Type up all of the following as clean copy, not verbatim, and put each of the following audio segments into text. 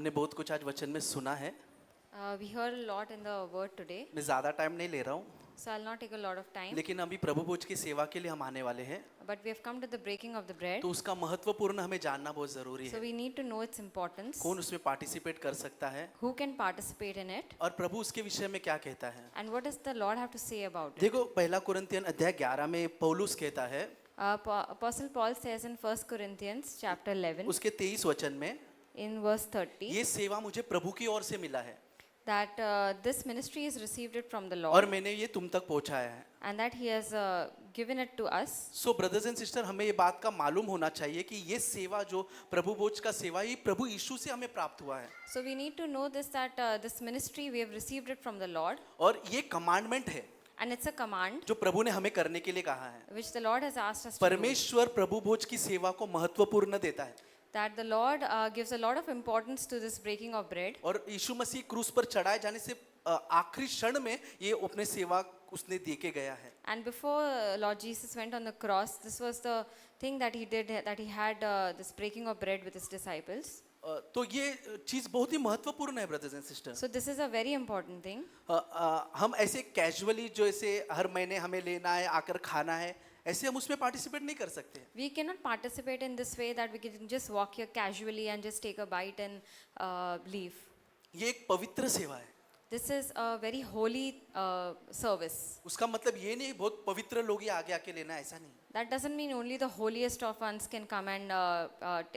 हमने बहुत कुछ आज वचन में सुना है। We heard a lot in the word today, मैं ज़्यादा टाइम नहीं ले रहा हूँ, so I'll not take a lot of time. लेकिन अभी प्रभु भोज की सेवा के लिए हम आने वाले हैं, But we have come to the breaking of the bread, तो उसका महत्वपूर्ण हमें जानना बहुत ज़रूरी so है। we need to know its importance. कौन उसमें पार्टिसिपेट कर सकता है Who can participate in it, और प्रभु उसके विषय में क्या कहता है। and what does the Lord have to say about it? देखो, पहला कुरिन्थियन अध्याय 11 में पौलुस कहता है, Apostle Paul says in 1 Corinthians chapter 11, उसके 23 वचन में, in verse 30, ये सेवा मुझे प्रभु की ओर से मिला है that this ministry has received it from the और Lord, मैंने ये तुम तक पहुंचाया है। and that He has given it to us. So brothers and sister, हमें ये बात का मालूम होना चाहिए कि ये सेवा जो प्रभु भोज का सेवा, ये प्रभु यीशु से हमें प्राप्त हुआ है So we need to know this, that this ministry we have received it from the Lord, और ये कमांडमेंट है and it's a command जो प्रभु ने हमें करने के लिए कहा है। which the Lord has asked us to do. परमेश्वर प्रभु भोज की सेवा को महत्वपूर्ण देता है That the Lord gives a lot of importance to this breaking of bread. और यीशु मसीह क्रूस पर चढ़ाए जाने से आखिरी क्षण में ये अपने सेवा उसने दे के गया है। And before Lord Jesus went on the cross, this was the thing that he did, that he had this breaking of bread with his disciples. तो ये चीज बहुत ही महत्वपूर्ण है brothers and sister. So this is a very important thing. हम ऐसे casually जो ऐसे हर महीने हमें लेना है, आकर खाना है, ऐसे हम उसमें पार्टिसिपेट नहीं कर सकते। We cannot participate in this way that we can just walk here casually and just take a bite and leave. ये एक पवित्र सेवा है। This is a very holy service. उसका मतलब ये नहीं बहुत पवित्र लोग ही आगे आके लेना, ऐसा नहीं। That doesn't mean only the holiest of ones can come and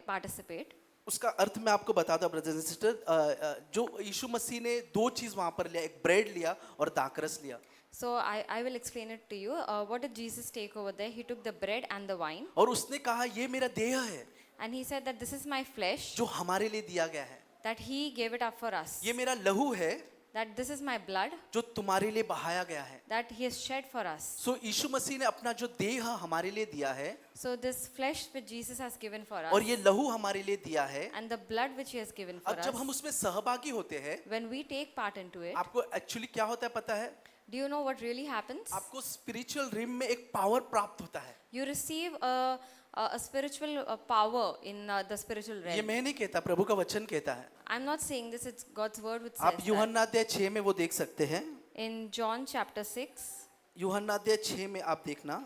participate. उसका अर्थ मैं आपको बताता हूँ ब्रदर्स एंड सिस्टर। जो यीशु मसीह ने दो चीज वहां पर लिया, एक ब्रेड लिया और दाखरस लिया। So I will explain it to you. What did Jesus take over there? He took the bread and the wine, और उसने कहा ये मेरा देह है and he said that this is my flesh, जो हमारे लिए दिया गया है, that he gave it up for us. ये मेरा लहू है That this is my blood, जो तुम्हारे लिए बहाया गया है। that he has shed for us. सो यीशु मसीह ने अपना जो देह हमारे लिए दिया है So this flesh which Jesus has given for और us, ये लहू हमारे लिए दिया है, and the blood which he has given for अब जब हम us, उसमें सहभागी होते हैं, when we take part into it, आपको एक्चुअली क्या होता है पता है? do you know what really happens? आपको स्पिरिचुअल रिम में एक पावर प्राप्त होता है। You receive a spiritual power in the spiritual ये realm. मैं नहीं कहता, प्रभु का वचन कहता है। I'm not saying this, it's God's word which आप says that. यूहन्ना अध्याय 6 में वो देख सकते हैं। In John chapter 6, यूहन्ना अध्याय 6 में आप देखना,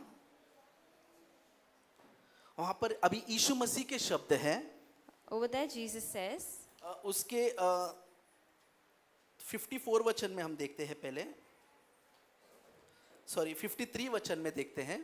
वहां पर अभी यीशु मसीह के शब्द हैं। over there Jesus says, उसके 54 वचन में हम देखते हैं, पहले 53 वचन में देखते हैं।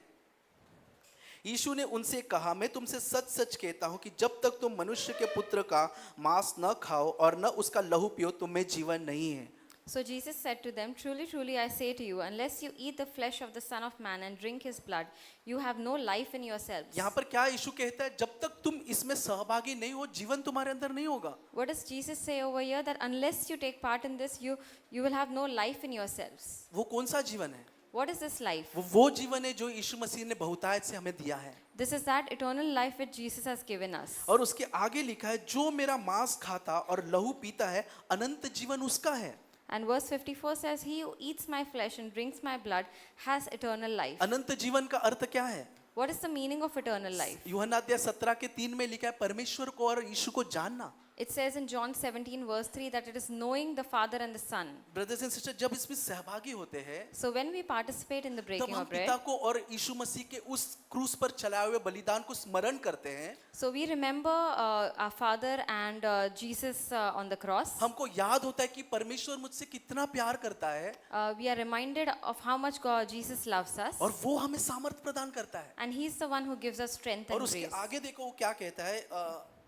यीशु ने उनसे कहा, मैं तुमसे सच सच कहता हूं कि जब तक तुम मनुष्य के पुत्र का मांस न खाओ और न उसका लहू पियो, तुम में जीवन नहीं है। so Jesus said to them, truly, truly, I say to you, unless you eat the flesh of the Son of Man and drink his blood, you have no life in yourselves. यहाँ पर क्या यीशु कहता है? जब तक तुम इसमें सहभागी नहीं हो, जीवन तुम्हारे अंदर नहीं होगा। What does Jesus say over here? That unless you take part in this, you will have no life in yourselves. वो कौन सा जीवन है? What is this life? वो जीवन है जो यीशु मसीह ने बहुतायत से हमें दिया है। This is that eternal life which Jesus has given us. और उसके आगे लिखा है, जो मेरा मांस खाता और लहू पीता है, अनंत जीवन उसका है। And verse 54 says, he who eats my flesh and drinks my blood has eternal life. अनंत जीवन का अर्थ क्या है? What is the meaning of eternal life? यूहन्ना अध्याय 17 के 3 में लिखा है, परमेश्वर को और यीशु को जानना। It says in John 17 verse 3 that it is knowing the Father and the Son. Brothers and sister, जब इसमें सहभागी होते हैं, So when we participate in the तब breaking हम of bread, पिता को और यीशु मसीह के उस क्रूस पर चलाए हुए बलिदान को स्मरण करते हैं। so we remember our Father and Jesus on the cross. हमको याद होता है कि परमेश्वर मुझसे कितना प्यार करता है We are reminded of how much God Jesus loves us, और वो हमें सामर्थ प्रदान करता है। and He's the one who gives us strength और and उसके grace. आगे देखो वो क्या कहता है,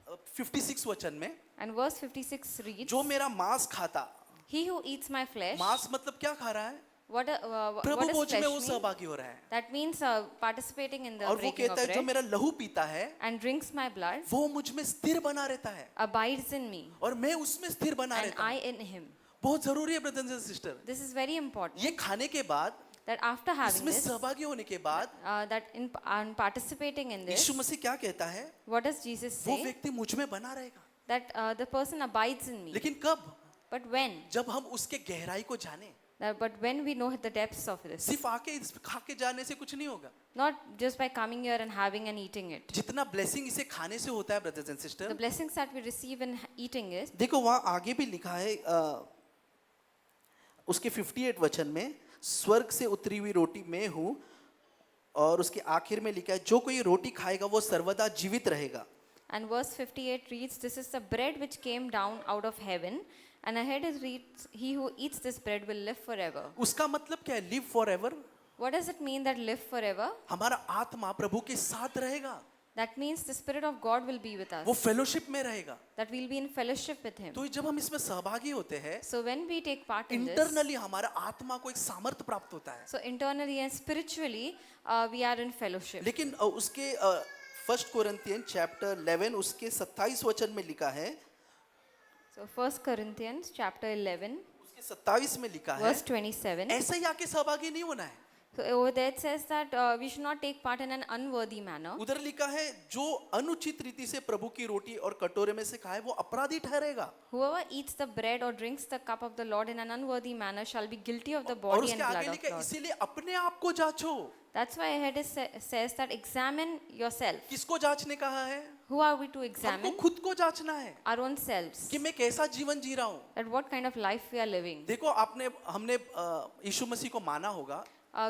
56 वचन में, And verse 56 reads, जो मेरा मांस खाता, he who eats my flesh. मांस मतलब क्या खा रहा है? What प्रभु does भोज में flesh वो mean? सहभागी हो रहा है। That means participating in the और वो breaking of कहता है, जो bread मेरा लहू पीता है, and drinks my blood, वो मुझ में स्थिर बना रहता है abides in me और मैं उसमें स्थिर बना and रहता I हूँ। in him. बहुत जरूरी है brothers and sister. This is very important. ये खाने के बाद, That after having इसमें this, सहभागी होने के बाद, that in participating in this, यीशु मसीह क्या कहता है? what does Jesus वो say? व्यक्ति मुझ में बना रहेगा। That the person abides in me. लेकिन कब? But when? जब हम उसके गहराई को जाने। But when we know the depths of this, सिर्फ आके खा के जाने से कुछ नहीं होगा. not just by coming here and having and eating it. जितना ब्लेसिंग इसे खाने से होता है brothers and The sister, blessings that we receive in eating it, देखो वहां आगे भी लिखा है उसके 58 वचन में, स्वर्ग से उतरी हुई रोटी मैं हूं, और उसके आखिर में लिखा है जो कोई रोटी खाएगा वो सर्वदा जीवित रहेगा. and verse 58 reads, "This is the bread which came down out of heaven." And ahead it reads, "He who eats this bread will live forever." उसका मतलब क्या है? Live for ever. What does it mean that live forever? हमारा आत्मा प्रभु के साथ रहेगा, That means the Spirit of God will be with वो us, फेलोशिप में रहेगा. that we'll be in fellowship with Him. तो जब हम इसमें सहभागी होते हैं, So when we take part in this, internally हमारा आत्मा को एक सामर्थ्य प्राप्त होता है. so internally and spiritually, we are in fellowship. लेकिन उसके 1 कोरिन्थियन चैप्टर 11 उसके 27 वचन में लिखा है, So 1 Corinthians chapter 11, उसके 27 में लिखा है, verse 27. ऐसे ही आके सहभागी नहीं होना है. So over there it says that we should not take part in an unworthy manner. उधर लिखा है जो अनुचित रीति से प्रभु की रोटी और कटोरे में से खाए वो अपराधी ठहरेगा. Whoever eats the bread or drinks the cup of the Lord in an unworthy manner shall be guilty of the और body उसके and आगे blood of लिखा है Lord. इसीलिए अपने आप को जांचो. That's why ahead it says that examine yourself. किसको जांचने कहा है? Who are we to हमको examine? खुद को जांचना है Our own selves. कि मैं कैसा जीवन जी रहा हूँ. That what kind of life we are living. देखो हमने यीशु मसीह को माना होगा,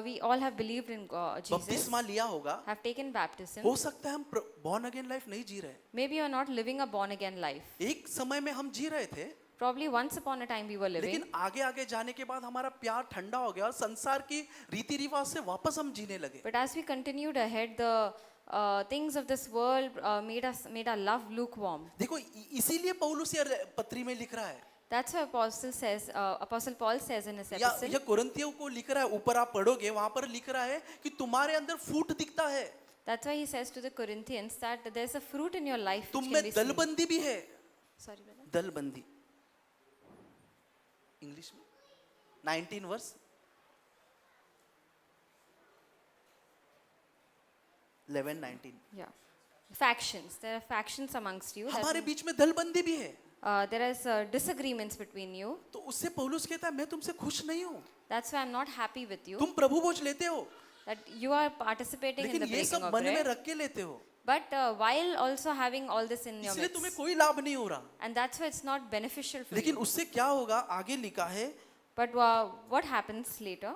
We all have believed in God, Jesus, बपतिस्मा लिया होगा. have taken baptism. हो सकता है हम बॉर्न अगेन लाइफ नहीं जी रहे. Maybe you are not living a born again life. एक समय में हम जी रहे थे, Probably once upon a time we were living. लेकिन आगे आगे जाने के बाद हमारा प्यार ठंडा हो गया और संसार की रीति रिवाज से वापस हम जीने लगे. But as we continued ahead, the things of this world made our love lukewarm. देखो इसीलिए पौलुस ये पत्री में लिख रहा है, That's why Apostle Paul says in his या epistle. कुरिन्थियों को लिख रहा है. ऊपर आप पढ़ोगे वहां पर लिख रहा है कि तुम्हारे अंदर फूट दिखता है, That's why he says to the Corinthians that there's a fruit in your life which तुम can में be seen. दलबंदी भी है. Sorry, brother. दलबंदी इंग्लिश में 19 verse 11-19. Yeah. Factions. There are factions amongst you. That हमारे means, बीच में दलबंदी भी है. there is disagreements between you. तो उससे पौलुस कहता है मैं तुमसे खुश नहीं हूँ. That's why I'm not happy with you. तुम प्रभु भोज लेते हो, That you are participating in लेकिन the ये breaking सब of मन में bread. रख के लेते हो, But while also having all this in your इसलिए तुम्हें midst. कोई लाभ नहीं हो रहा. And that's why it's not beneficial for लेकिन you. उससे क्या होगा? आगे लिखा है But what happens later?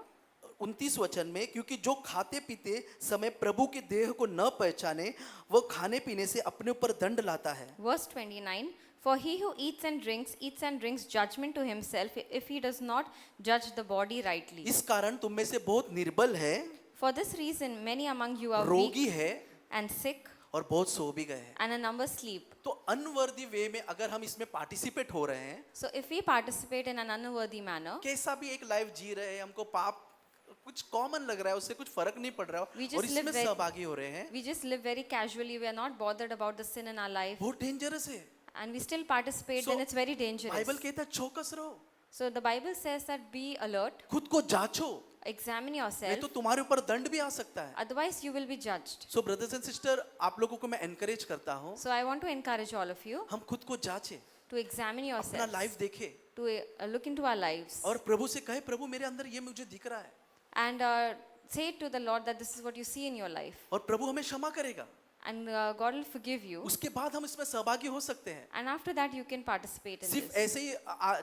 29 वचन में, क्योंकि जो खाते पीते समय प्रभु के देह को न पहचाने वो खाने पीने से अपने ऊपर दंड लाता है. Verse 29, "For he who eats and drinks judgment to himself if he does not judge the body rightly. इस कारण तुम में से बहुत निर्बल है, For this reason many among you are रोगी weak है and sick, और बहुत सो भी गए हैं. and a number sleep." तो अनवर्दी वे में अगर हम इसमें पार्टिसिपेट हो रहे हैं, So if we participate in an unworthy manner, कैसा भी एक लाइफ जी रहे हैं, हमको पाप कुछ कॉमन लग रहा है, उससे कुछ फर्क नहीं पड़ रहा We है just और इसमें live very- सहभागी हो रहे हैं, we just live very casually, we are not bothered about the sin in our life, बहुत डेंजरस है. and we still participate, then it's very dangerous. Bible कहता है चौकस रहो, So the Bible says that be alert, खुद को जांचो, examine नहीं yourself, तो तुम्हारे ऊपर दंड भी आ सकता है. otherwise you will be judged. So brothers and sister, आप लोगों को मैं एनकरेज करता हूँ, So I want to encourage all of you हम खुद को जांचे, to examine अपना yourselves, लाइफ देखे to look into our lives, और प्रभु से कहे प्रभु मेरे अंदर ये मुझे दिख रहा है, and say to the Lord that this is what you see in your life, और प्रभु हमें क्षमा करेगा. and God will forgive you, उसके बाद हम इसमें सहभागी हो सकते हैं. and after that you can participate in सिर्फ this. ऐसे ही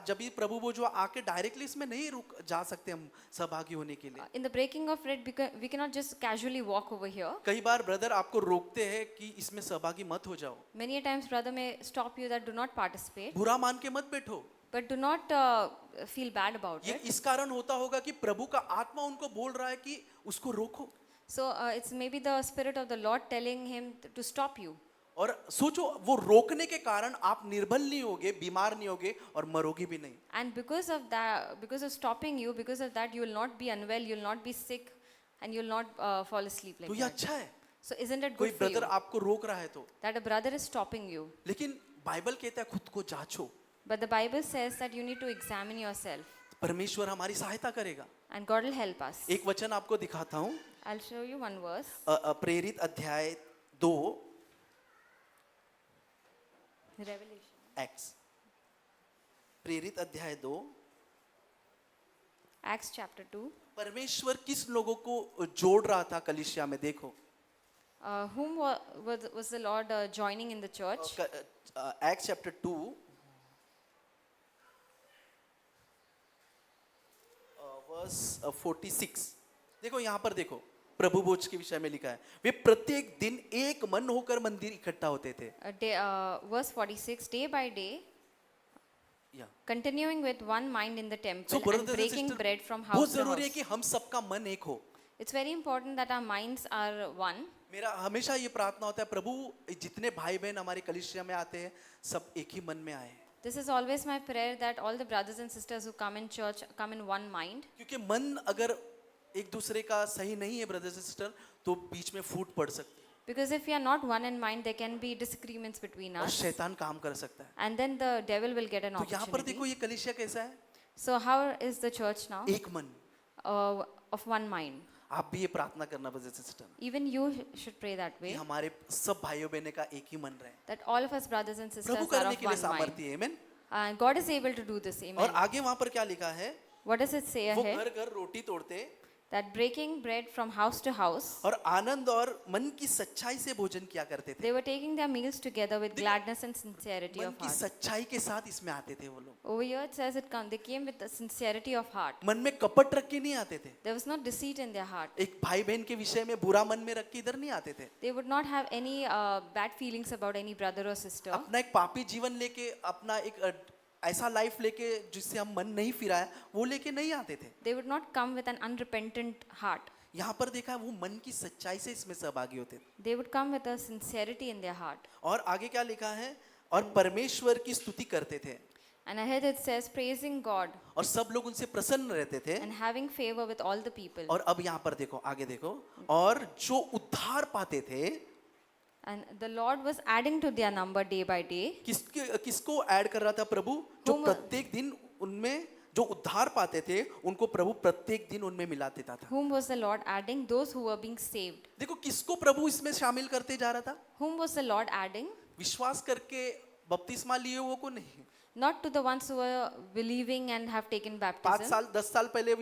जब भी प्रभु वो जो आके डायरेक्टली इसमें नहीं रुक जा सकते हम सहभागी होने के लिए. In the breaking of bread, we cannot just casually walk over here. कई बार ब्रदर आपको रोकते हैं कि इसमें सहभागी मत हो जाओ, Many a times brother may stop you that do not participate, बुरा मान के मत बैठो. but do not feel bad about ये it. इस कारण होता होगा कि प्रभु का आत्मा उनको बोल रहा है कि उसको रोको. So it's maybe the Spirit of the Lord telling him to stop you. और सोचो वो रोकने के कारण आप निर्बल नहीं होगे, बीमार नहीं होगे और मरोगे भी नहीं. And because of that, because of stopping you, because of that, you will not be unwell, you will not be sick, and you will not fall asleep like तो ये that. अच्छा है. So isn't it कोई good for you brother आपको रोक रहा है तो, that a brother is stopping you? लेकिन बाइबल कहता है खुद को जांचो, But the Bible says that you need to examine yourself, परमेश्वर हमारी सहायता करेगा. and God will help us. एक वचन आपको दिखाता हूँ, I'll show you one verse. प्रेरित अध्याय 2 Revelation. एक्स, प्रेरित अध्याय 2 Acts chapter 2. परमेश्वर किस लोगों को जोड़ रहा था कलीसिया में, देखो Whom was the Lord joining in the church? Act chapter 2 verse 46। देखो यहाँ पर देखो, प्रभु भोज के विषय में लिखा है, वे प्रत्येक दिन एक मन होकर मंदिर इकट्ठा होते थे। Verse 46, day by day, या continuing with one mind in the temple so and brothers and breaking sister, bread from बहुत house to जरूरी है house. कि हम सबका मन एक हो। It's very important that our minds are one. मेरा हमेशा ये प्रार्थना होता है, प्रभु जितने भाई बहन हमारे कलीसिया में आते हैं सब एक ही मन में आए, This is always my prayer that all the brothers and sisters who come in church come in one mind. क्योंकि मन अगर एक दूसरे का सही नहीं है ब्रदर्स एंड सिस्टर, तो बीच में फूट पड़ सकती है Because if we are not one in mind, there can be disagreements between और us. शैतान काम कर सकता है। And then the devil will get an तो यहाँ पर opportunity. देखो ये कलीसिया कैसा है, So how is the church now? एक मन। Of one mind. आप भी ये प्रार्थना करना brothers and sister, Even you should pray that कि way. हमारे सब भाइयों बहनों का एक ही मन रहे, That all of us brothers and sisters Prabhu are करने of के लिए one mind. सामर्थ्य है, आमेन। And God is able to do this. और Amen. आगे वहां पर क्या लिखा है, What does it say वो ahead? घर घर रोटी तोड़ते That breaking bread from house to house, और आनंद और मन की सच्चाई से भोजन किया करते थे। they were taking their meals together with gladness and sincerity मन of की heart. सच्चाई के साथ इसमें आते थे वो लोग, Over here it says they came with the sincerity of heart. मन में कपट रख के नहीं आते थे, There was no deceit in their heart. एक भाई बहन के विषय में बुरा मन में रख के इधर नहीं आते थे। They would not have any bad feelings about any brother or sister. अपना एक पापी जीवन लेके, अपना एक ऐसा लाइफ लेके जिससे हम मन नहीं फिराया, वो लेके नहीं आते थे। They would not come with an unrepentant heart. यहाँ पर देखा है वो मन की सच्चाई से इसमें सहभागी होते थे। They would come with a sincerity in their heart. और आगे क्या लिखा है, और परमेश्वर की स्तुति करते थे And ahead it says praising God और सब लोग उनसे प्रसन्न रहते थे। and having favor with all the people. और अब यहाँ पर देखो, आगे देखो, और जो उद्धार पाते थे, And the Lord was adding to their number day by day. किसको ऐड कर रहा था प्रभु, जो Whom- प्रत्येक दिन उनमें जो उद्धार पाते थे उनको प्रभु प्रत्येक दिन उनमें मिला देता था। Whom was the Lord adding? Those who were being saved. देखो किसको प्रभु इसमें शामिल करते जा रहा था, Whom was the Lord adding? विश्वास करके बपतिस्मा लिए हुए को नहीं। Not to the ones who were believing and have taken 5 baptism. साल 10 साल पहले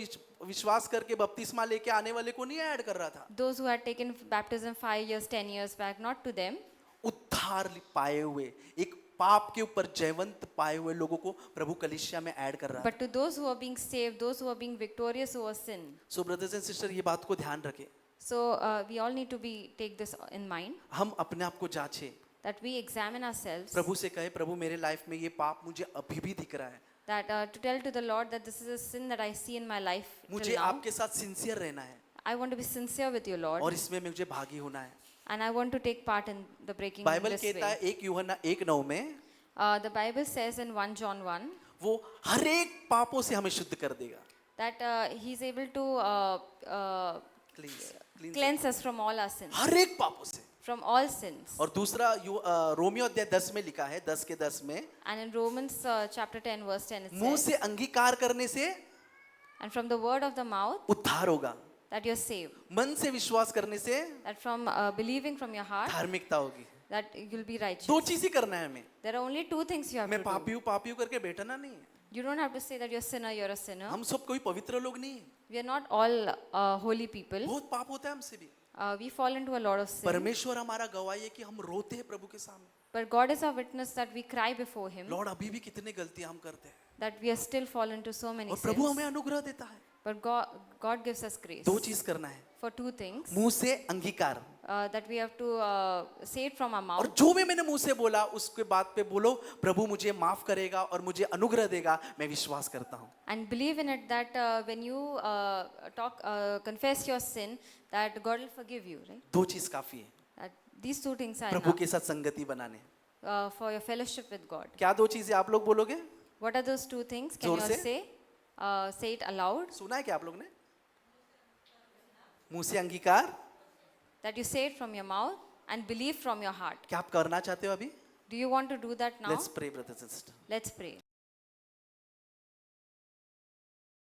विश्वास करके बपतिस्मा लेके आने वाले को नहीं ऐड कर रहा था। Those who had taken baptism 5 years, 10 years back, not to them. उद्धार पाए हुए, एक पाप के ऊपर जयवंत पाए हुए लोगों को प्रभु कलीसिया में ऐड कर रहा है। But to those who are being saved, those who are being victorious over sin. So brothers and sister, ये बात को ध्यान रखें, So we all need to take this in mind, हम अपने आप को जांचें, that we examine ourselves, प्रभु से कहे, प्रभु मेरे लाइफ में ये पाप मुझे अभी भी दिख रहा है, that to tell to the Lord that this is a sin that I see in my life मुझे till now. आपके साथ सिंसियर रहना है I want to be sincere with you, Lord, और इसमें मुझे भागी होना है। and I want to take part in the breaking Bible this कहता way. है 1 यूहन्ना 1:9 में, The Bible says in 1 John 1 वो हर एक पापों से हमें शुद्ध कर देगा, that He's able to cleanse us from all our sins, हर एक पापों से। from all sins. और दूसरा रोमियो अध्याय 10 में लिखा है, 10 के 10 में, And in Romans chapter 10 verse 10 it मुंह says, से अंगीकार करने से and from the word of the mouth उद्धार होगा, that you're saved, मन से विश्वास करने से that from believing from your heart धार्मिकता होगी। that you'll be righteous. 2 चीज ही करना है हमें, There are only 2 things you have मैं to do. पापी हूँ करके बैठना नहीं है। You don't have to say that you're a sinner, you're a sinner. हम सब कोई पवित्र लोग नहीं हैं, We are not all holy people. बहुत पाप होता है हमसे भी। We fall into a lot of sin. परमेश्वर हमारा गवाही है कि हम रोते हैं प्रभु के सामने, But God is our witness that we cry before Him, Lord अभी भी कितने गलतियां हम करते हैं, that we are still fallen to so many और प्रभु sins. हमें अनुग्रह देता है। But God gives us grace 2 चीज करना है, for 2 things. मुंह से अंगीकार, That we have to say it from our और mouth. जो भी मैंने मुंह से बोला उसके बात पे बोलो, प्रभु मुझे माफ करेगा और मुझे अनुग्रह देगा, मैं विश्वास करता हूँ। And believe in it that when you confess your sin, that God will forgive you, right? 2 चीज काफी है That these 2 things are Prabhu enough के साथ संगति बनाने। for your fellowship with God. क्या 2 चीजें आप लोग बोलोगे? What are those 2 things? Can जोर you all से? say? Say it aloud. सुना है क्या आप लोग ने? मुंह से अंगीकार, That you say it from your mouth and believe from your heart. क्या आप करना चाहते हो अभी? Do you want to do that now? Let's pray brothers and sister. Let's pray.